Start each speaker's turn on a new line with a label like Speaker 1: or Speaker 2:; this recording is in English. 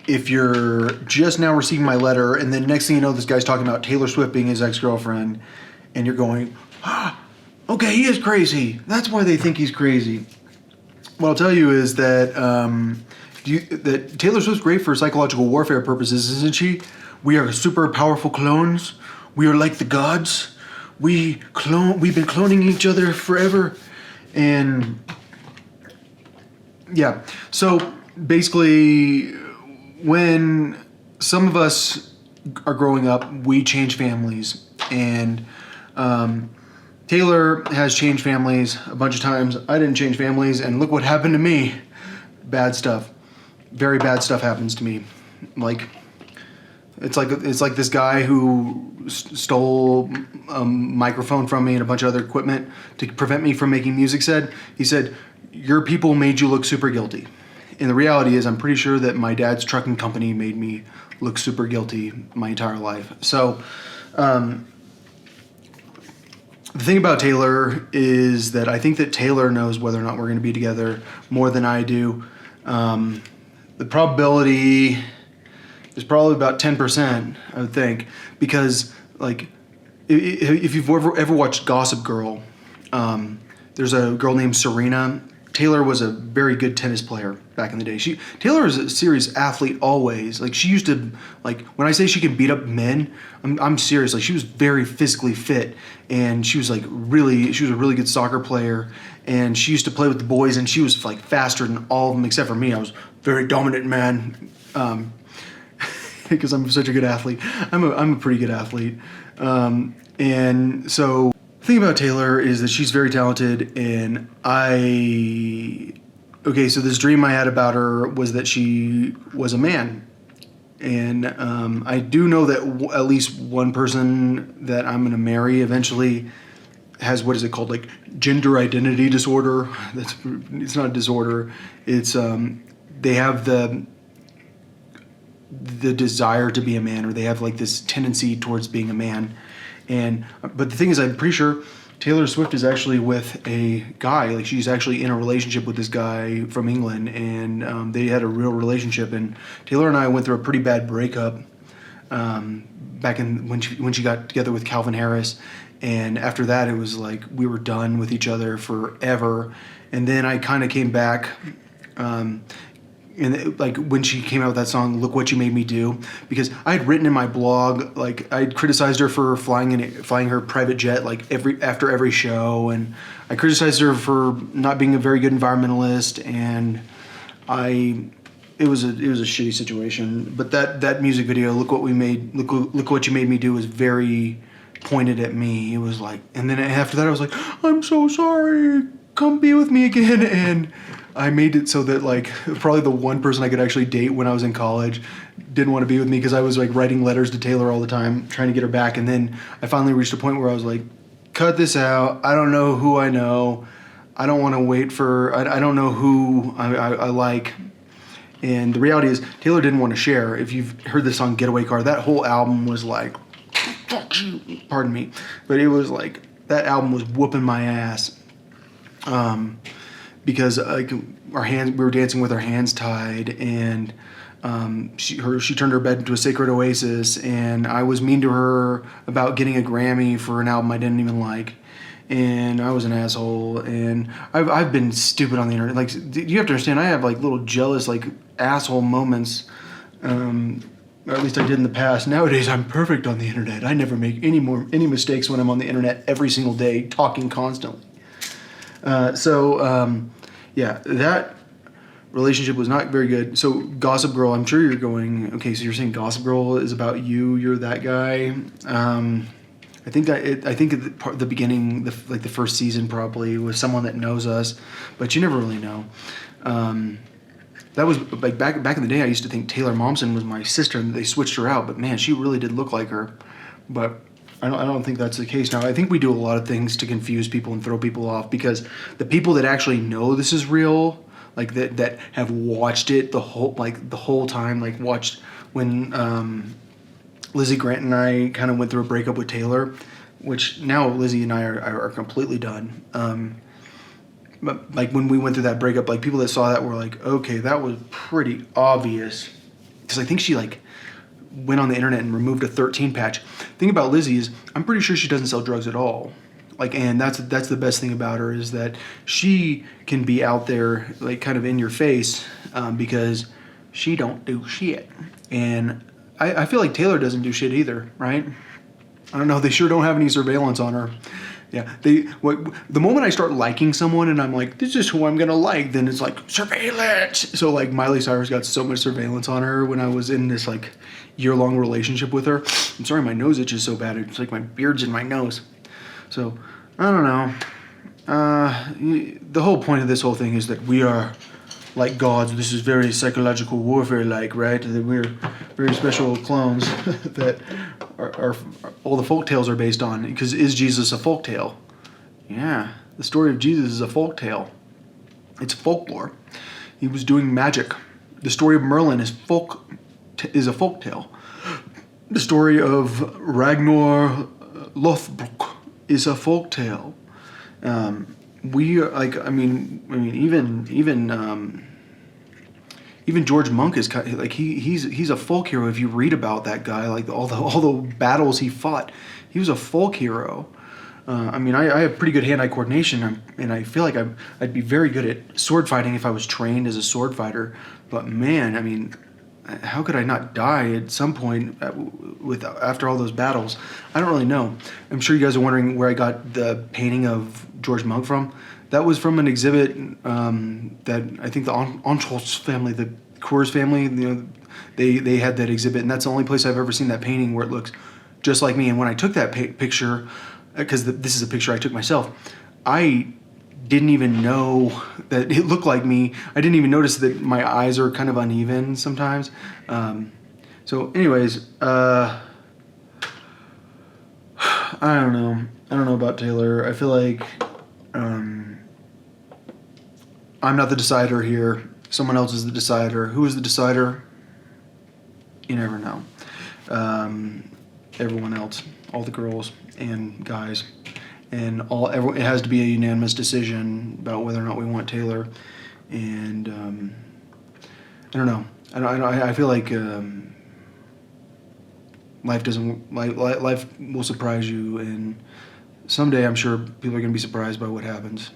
Speaker 1: if you're just now receiving my letter, and then next thing you know, this guy's talking about Taylor Swift being his ex-girlfriend, and you're going, okay, he is crazy. That's why they think he's crazy. What I'll tell you is that that Taylor Swift's great for psychological warfare purposes, isn't she? We are super powerful clones. We are like the gods. We've been cloning each other forever, and yeah. So basically, when some of us are growing up, we change families, and Taylor has changed families a bunch of times. I didn't change families, and look what happened to me. Bad stuff. Very bad stuff happens to me. Like, it's like this guy who stole a microphone from me and a bunch of other equipment to prevent me from making music. He said, your people made you look super guilty. And the reality is, I'm pretty sure that my dad's trucking company made me look super guilty my entire life. So, the thing about Taylor is that I think that Taylor knows whether or not we're going to be together more than I do. The probability is probably about 10%, I would think, because like if you've ever watched Gossip Girl, there's a girl named Serena. Taylor was a very good tennis player back in the day. Taylor is a serious athlete always. Like, she used to, like, when I say she can beat up men, I'm serious. Like, she was very physically fit, and she was a really good soccer player, and she used to play with the boys, and she was like faster than all of them except for me. I was a very dominant man, because I'm such a good athlete. I'm a pretty good athlete, and so. The thing about Taylor is that she's very talented, and so this dream I had about her was that she was a man. And I do know that at least one person that I'm going to marry eventually has, what is it called, like gender identity disorder. It's not a disorder. It's they have the desire to be a man, or they have like this tendency towards being a man. But the thing is, I'm pretty sure Taylor Swift is actually with a guy. Like, she's actually in a relationship with this guy from England, and they had a real relationship. And Taylor and I went through a pretty bad breakup back when she got together with Calvin Harris. And after that, it was like we were done with each other forever. And then I kind of came back. And like when she came out with that song, "Look What You Made Me Do," because I had written in my blog, like, I criticized her for flying her private jet like after every show, and I criticized her for not being a very good environmentalist, and it was a shitty situation. But that music video, look what you made me do, was very pointed at me. It was like, and then after that, I was like, I'm so sorry, come be with me again. And I made it so that, like, probably the one person I could actually date when I was in college didn't want to be with me, because I was like writing letters to Taylor all the time trying to get her back. And then I finally reached a point where I was like, cut this out. I don't know who I know. I don't want to wait for, I don't know who I like. And the reality is, Taylor didn't want to share. If you've heard the song Getaway Car, that whole album was like, fuck you, pardon me. But it was like, that album was whooping my ass. Because like we were dancing with our hands tied, and she turned her bed into a sacred oasis, and I was mean to her about getting a Grammy for an album I didn't even like, and I was an asshole, and I've been stupid on the internet. Like, you have to understand, I have like little jealous, like, asshole moments, or at least I did in the past. Nowadays, I'm perfect on the internet. I never make any mistakes when I'm on the internet every single day, talking constantly. Yeah, that relationship was not very good. So Gossip Girl, I'm sure you're going, okay, so you're saying Gossip Girl is about you're that guy. I think at the beginning, the first season probably was someone that knows us, but you never really know. That was like back in the day. I used to think Taylor Momsen was my sister, and they switched her out. But man, she really did look like her. But I don't think that's the case now. I think we do a lot of things to confuse people and throw people off, because the people that actually know this is real, like that have watched it the whole time, like watched when Lizzie Grant and I kind of went through a breakup with Taylor, which now Lizzie and I are completely done. But like when we went through that breakup, like people that saw that were like, okay, that was pretty obvious because I think she like went on the internet and removed a 13 patch. Thing about Lizzie is I'm pretty sure she doesn't sell drugs at all. Like, and that's the best thing about her is that she can be out there like kind of in your face because she don't do shit. And I feel like Taylor doesn't do shit either, right? I don't know. They sure don't have any surveillance on her. Yeah, the moment I start liking someone and I'm like, this is who I'm gonna like, then it's like surveillance. So like Miley Cyrus got so much surveillance on her when I was in this like year-long relationship with her. I'm sorry, my nose itches so bad. It's like my beard's in my nose. So I don't know. The whole point of this whole thing is that we are like gods. This is very psychological warfare, like, right? That we're very special clones that are all the folk tales are based on. Because is Jesus a folk tale? Yeah, the story of Jesus is a folk tale. It's folklore. He was doing magic. The story of Merlin is a folk tale. The story of Ragnar Lothbrok is a folk tale. We like, I mean, even George Monk is kind of, like he's a folk hero. If you read about that guy, like all the battles he fought, he was a folk hero. I mean, I have pretty good hand-eye coordination, and I feel like I'd be very good at sword fighting if I was trained as a sword fighter. But man, I mean, how could I not die at some point after all those battles? I don't really know. I'm sure you guys are wondering where I got the painting of George Monk from. That was from an exhibit that I think the Anschutz family, the Coors family, they had that exhibit, and that's the only place I've ever seen that painting where it looks just like me. And when I took that picture, because this is a picture I took myself, I didn't even know that it looked like me. I didn't even notice that my eyes are kind of uneven sometimes. So anyways, I don't know. I don't know about Taylor. I feel like I'm not the decider here. Someone else is the decider. Who is the decider? You never know. Everyone else, all the girls and guys. And it has to be a unanimous decision about whether or not we want Taylor. And I don't know. I feel like life will surprise you, and someday I'm sure people are going to be surprised by what happens.